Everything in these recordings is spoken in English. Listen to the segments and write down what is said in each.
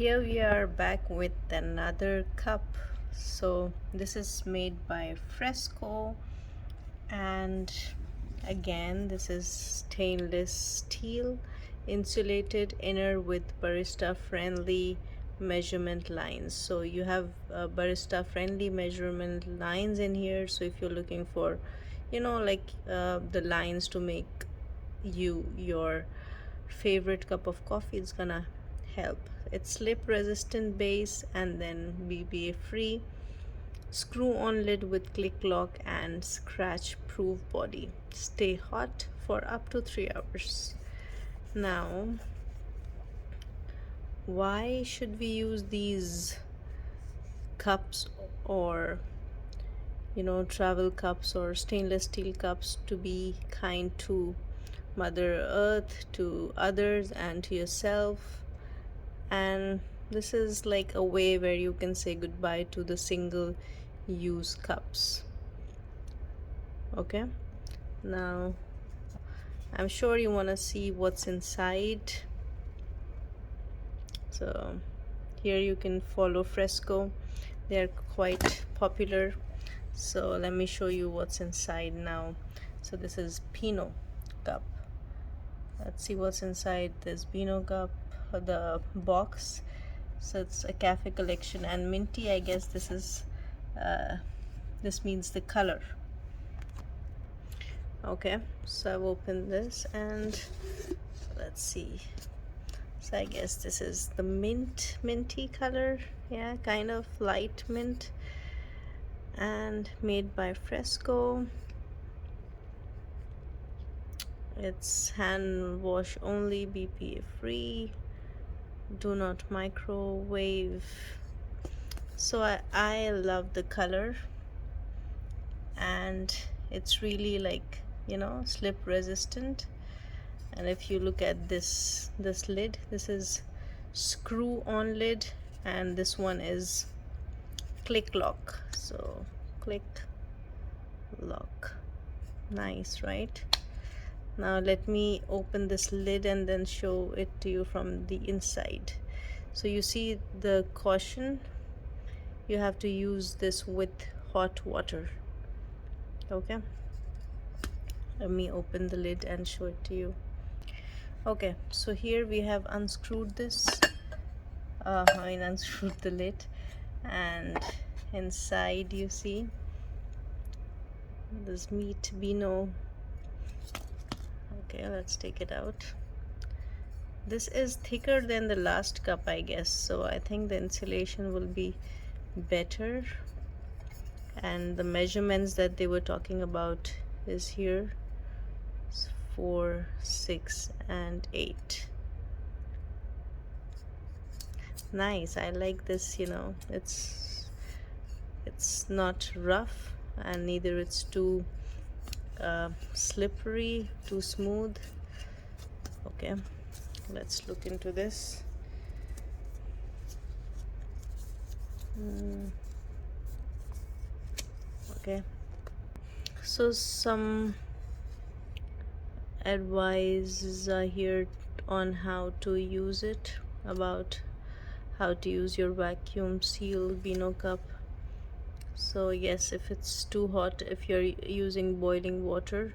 Here we are back with another cup. So this is made by Fressko, and again this is stainless steel, insulated inner with barista friendly measurement lines. So you have barista friendly measurement lines in here. So if you're looking for the lines to make your favorite cup of coffee, it's gonna help. It's slip resistant base and then BPA free, screw on lid with click lock and scratch proof body, stay hot for up to 3 hours. Now, why should we use these cups, or travel cups or stainless steel cups, to be kind to Mother Earth, to others, and to yourself? And this is like a way where you can say goodbye to the single use cups. Okay, now I'm sure you want to see what's inside. So here you can follow Fressko, they're quite popular. So let me show you what's inside now. So this is Bino cup. Let's see what's inside this Bino cup, the box. So it's a cafe collection and minty. I guess this is this means the color. Okay, so I've opened this and let's see. So I guess this is the minty color. Yeah, kind of light mint, and made by Fressko. It's hand wash only, BPA free, do not microwave. So I love the color, and it's really like slip resistant. And if you look at this lid, this is screw on lid, and this one is click lock. So click lock, nice, right? Now let me open this lid and then show it to you from the inside. So you see the caution, you have to use this with hot water. Okay, let me open the lid and show it to you. Okay, so here we have unscrewed this unscrewed the lid, and inside you see this meat Bino. Okay, let's take it out. This is thicker than the last cup, I guess, so I think the insulation will be better. And the measurements that they were talking about is here. It's 4, 6, and 8. Nice, I like this. It's not rough, and neither it's too slippery, too smooth. Okay, let's look into this. Okay, so some advice here on how to use it, about how to use your vacuum seal Bino cup. So yes, if it's too hot, if you're using boiling water,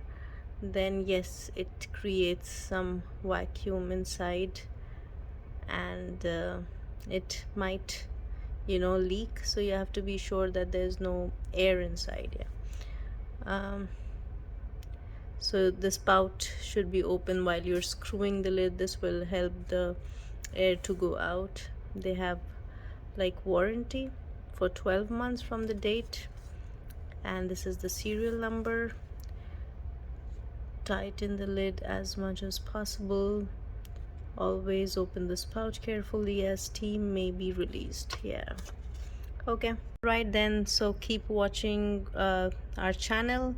then yes, it creates some vacuum inside, and it might leak. So you have to be sure that there's no air inside. Yeah. So the spout should be open while you're screwing the lid. This will help the air to go out. They have like warranty for 12 months from the date, and this is the serial number. Tighten the lid as much as possible. Always open the spout carefully as steam may be released. Yeah, okay, right then. So keep watching our channel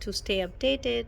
to stay updated.